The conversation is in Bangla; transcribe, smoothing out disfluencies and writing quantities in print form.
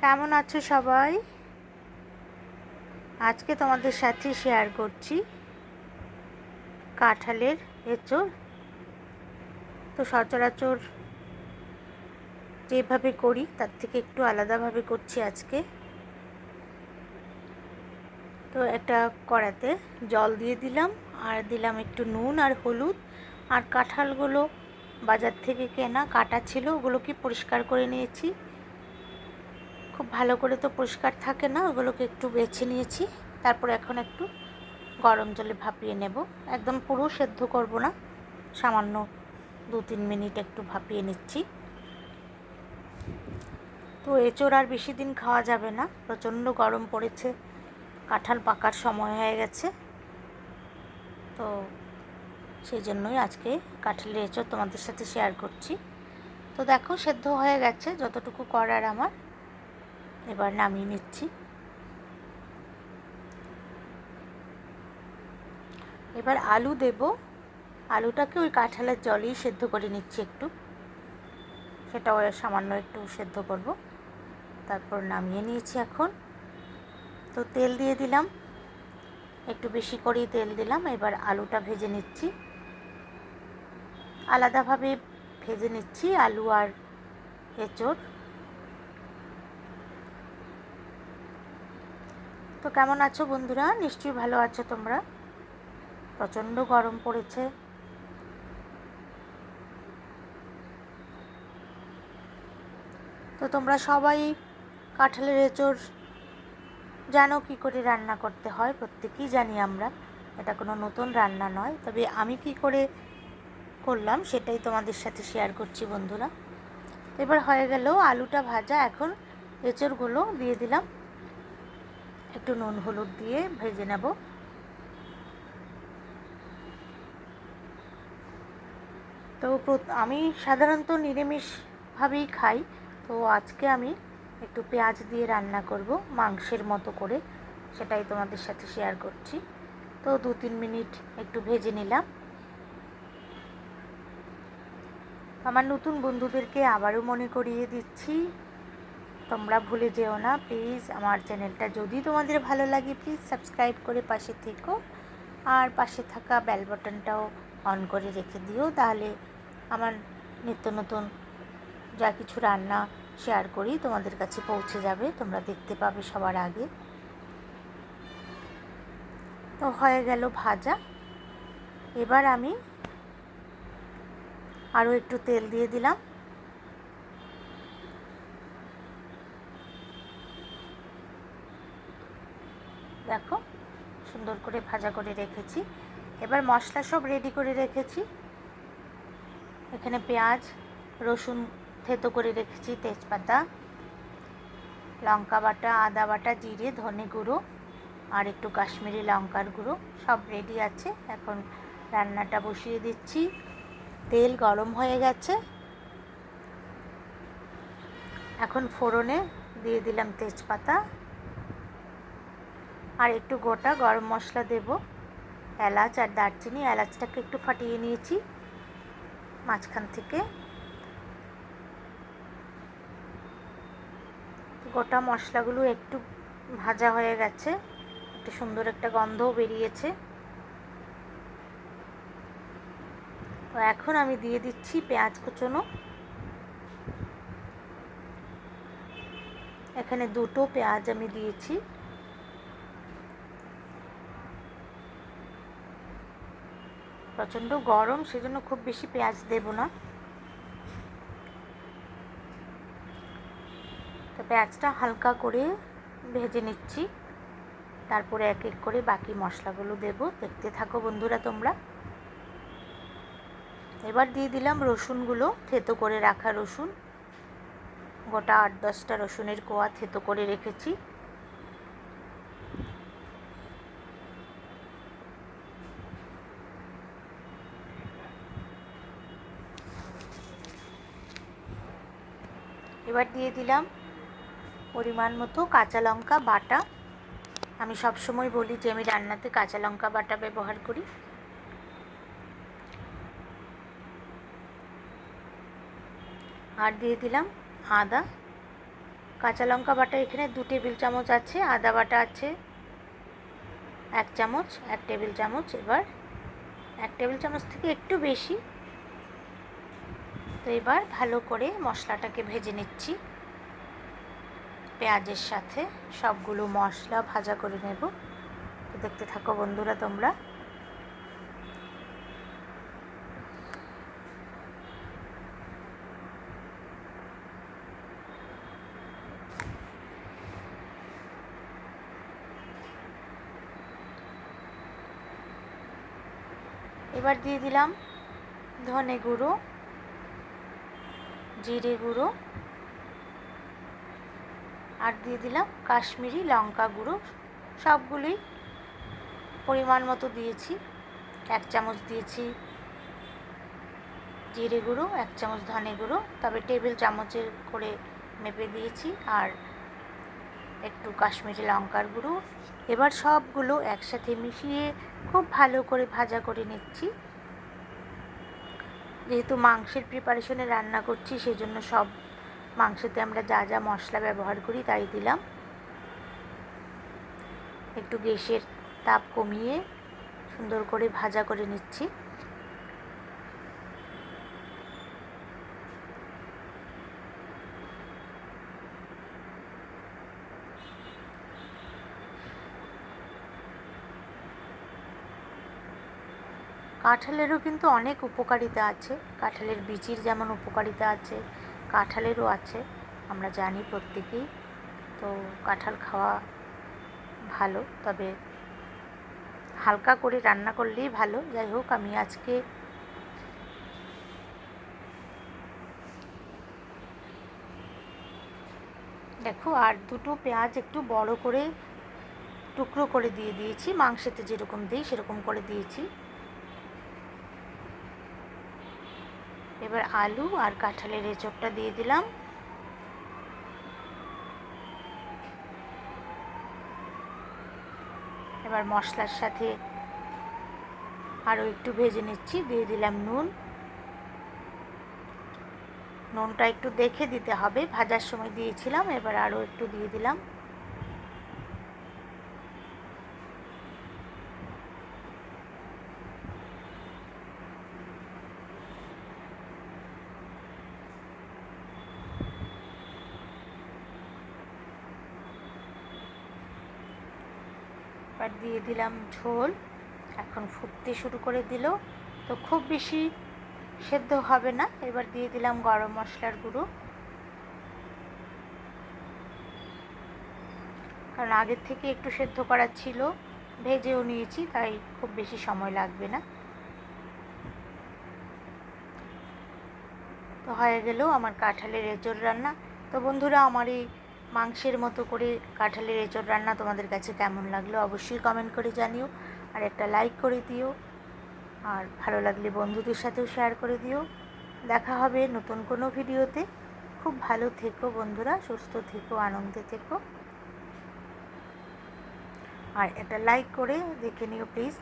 কেমন আছো সবাই? আজকে তোমাদের সাথে শেয়ার করছি কাঁঠালের এঁচোড়। তো সচরাচর যেভাবে করি তার থেকে একটু আলাদাভাবে করছি আজকে। তো একটা কড়াতে জল দিয়ে দিলাম, আর দিলাম একটু নুন আর হলুদ। আর কাঁঠালগুলো বাজার থেকে কেনা কাটা ছিল, ওগুলোকে পরিষ্কার করে নিয়েছি। খুব ভালো করে তো পরিষ্কার থাকে না, ওগুলোকে একটু বেছে নিয়েছি। তারপর এখন একটু গরম জলে ভাপিয়ে নেব। একদম পুরো সেদ্ধ করব না, সামান্য 2-3 মিনিট একটু ভাপিয়ে নিচ্ছি। তো এঁচোড় আর বেশি দিন খাওয়া যাবে না, প্রচণ্ড গরম পড়েছে, কাঁঠাল পাকার সময় হয়ে গেছে। তো সেই জন্যই আজকে কাঁঠালের এঁচোড় তোমাদের সাথে শেয়ার করছি। তো দেখো সেদ্ধ হয়ে গেছে যতটুকু করার আমার। এবার নামিয়ে নিচ্ছি। এবার আলু দেব। আলুটাকে ওই কাঁঠালের জলেই সেদ্ধ করে নিচ্ছি একটু, সেটাও সামান্য একটু সেদ্ধ করব। তারপর নামিয়ে নিয়েছি এখন। তো তেল দিয়ে দিলাম, একটু বেশি করেই তেল দিলাম। এবার আলুটা ভেজে নিচ্ছি, আলাদাভাবে ভেজে নিচ্ছি আলু আর এঁচোড়। তো কেমন আছো বন্ধুরা? নিশ্চয়ই ভালো আছো তোমরা। প্রচণ্ড গরম পড়েছে। তো তোমরা সবাই কাঁঠালের এঁচোড় জানো কী করে রান্না করতে হয়, প্রত্যেকেই জানি আমরা, এটা কোনো নতুন রান্না নয়। তবে আমি কি করে করলাম সেটাই তোমাদের সাথে শেয়ার করছি বন্ধুরা। এবার হয়ে গেল আলুটা ভাজা, এখন এঁচোড়গুলো দিয়ে দিলাম, একটু নুন হলুদ দিয়ে ভেজে নেব। তো আমি সাধারণত নিরামিষভাবেই খাই, তো আজকে আমি একটু পেঁয়াজ দিয়ে রান্না করব মাংসের মতো করে, সেটাই তোমাদের সাথে শেয়ার করছি। তো 2-3 মিনিট একটু ভেজে নিলাম। আমার নতুন বন্ধুদেরকে আবারও মনে করিয়ে দিচ্ছি, তোমরা ভুলে যেও না প্লিজ। আমার চ্যানেলটা যদি তোমাদের ভালো লাগে প্লিজ সাবস্ক্রাইব করে পাশে থেকো, আর পাশে থাকা বেল বাটনটাও অন করে রেখে দিও, তাহলে আমার নিত্য নতুন যা কিছু রান্না শেয়ার করি তোমাদের কাছে পৌঁছে যাবে, তোমরা দেখতে পাবে সবার আগে। তো হয়ে গেল ভাজা। এবার আমি আরও একটু তেল দিয়ে দিলাম। দেখো সুন্দর করে ভাজা করে রেখেছি। এবার মশলা সব রেডি করে রেখেছি। এখানে পেঁয়াজ রসুন থেতো করে রেখেছি, তেজপাতা, লঙ্কা বাটা, আদা বাটা, জিরে, ধনে গুঁড়ো আর একটু কাশ্মীরি লঙ্কার গুঁড়ো সব রেডি আছে। এখন রান্নাটা বসিয়ে দিচ্ছি। তেল গরম হয়ে গেছে, এখন ফোড়নে দিয়ে দিলাম তেজপাতা আর একটু গোটা গরম মশলা দেব, এলাচ আর দারচিনি। এলাচটাকে একটু ফাটিয়ে নিয়েছি মাঝখান থেকে। গোটা মশলাগুলো একটু ভাজা হয়ে গেছে, একটু সুন্দর একটা গন্ধও বেরিয়েছে। তো এখন আমি দিয়ে দিচ্ছি পেঁয়াজ কুচোনো। এখানে 2টো পেঁয়াজ আমি দিয়েছি। প্রচণ্ড গরম, সেজন্য খুব বেশি পেঁয়াজ দেব না। তো পেঁয়াজটা হালকা করে ভেজে নিচ্ছি, তারপরে এক এক করে বাকি মশলাগুলো দেব। দেখতে থাকো বন্ধুরা তোমরা। এবার দিয়ে দিলাম রসুনগুলো, থেতো করে রাখা রসুন, গোটা 8-10টা রসুনের কোয়া থেতো করে রেখেছি। এবার দিয়ে দিলাম পরিমাণ মতো কাঁচা লঙ্কা বাটা। আমি সবসময় বলি যে আমি রান্নাতে কাঁচা লঙ্কা বাটা ব্যবহার করি। আর দিয়ে দিলাম আদা, কাঁচা লঙ্কা বাটা এখানে 2 টেবিল চামচ আছে, আদা বাটা আছে 1 চামচ, 1 টেবিল চামচ। এবার 1 টেবিল চামচ থেকে একটু বেশি। তো এবার ভালো করে মশলাটাকে ভেজে নিচ্ছি পেঁয়াজের সাথে। সবগুলো মশলা ভাজা করে নেব। তো দেখতে থাকো বন্ধুরা তোমরা। এবার দিয়ে দিলাম ধনে গুঁড়ো, জিরে গুঁড়ো, আর দিয়ে দিলাম কাশ্মীরি লঙ্কা গুঁড়ো। সবগুলোই পরিমাণ মতো দিয়েছি। 1 চামচ দিয়েছি জিরে গুঁড়ো, 1 চামচ ধনে গুঁড়ো, তবে টেবিল চামচের করে মেপে দিয়েছি, আর একটু কাশ্মীরি লঙ্কার গুঁড়ো। এবার সবগুলো একসাথে মিশিয়ে খুব ভালো করে ভাজা করে নিচ্ছি। যেহেতু মাংসের প্রিপারেশনে রান্না করছি, সেজন্য সব মাংসতে আমরা যা যা মশলা ব্যবহার করি তাই দিলাম। একটু গ্যাসের তাপ কমিয়ে সুন্দর করে ভাজা করে নিচ্ছি। কাঁঠালেরও কিন্তু অনেক উপকারিতা আছে। কাঁঠালের বীচির যেমন উপকারিতা আছে, কাঁঠালেরও আছে, আমরা জানি প্রত্যেকেই। তো কাঁঠাল খাওয়া ভালো, তবে হালকা করে রান্না করলেই ভালো। যাই হোক, আমি আজকে দেখো আর 2টো পেঁয়াজ একটু বড় করে টুকরো করে দিয়ে দিয়েছি। মাংসেতে যেরকম দিই সেরকম করে দিয়েছি। এবার আলু আর কাঁঠালের এঁচোড়টা দিয়ে দিলাম। এবার মশলার সাথে আরও একটু ভেজে নিচ্ছি। দিয়ে দিলাম নুন। নুনটা একটু দেখে দিতে হবে, ভাজার সময় দিয়েছিলাম, এবার আরও একটু দিয়ে দিলাম। এবার দিয়ে দিলাম ঝোল। এখন ফুটতে শুরু করে দিল। তো খুব বেশি সেদ্ধ হবে না। এবার দিয়ে দিলাম গরম মশলার গুঁড়ো, কারণ আগের থেকে একটু সেদ্ধ করা ছিল, ভেজেও নিয়েছি, তাই খুব বেশি সময় লাগবে না। তো হয়ে গেল আমার কাঁঠালের এঁচোড় রান্না। তো বন্ধুরা, আমার এই মাংসের মতো করে কাঁঠালের এঁচোড় রান্না তোমাদের কাছে কেমন লাগলো অবশ্যই কমেন্ট করে জানিও, আর একটা লাইক করে দিও, আর ভালো লাগলে বন্ধুদের সাথেও শেয়ার করে দিও। দেখা হবে নতুন কোনো ভিডিওতে। খুব ভালো থেকো বন্ধুরা, সুস্থ থেকো, আনন্দে থেকো, আর একটা লাইক করে দেখে নিও প্লিজ।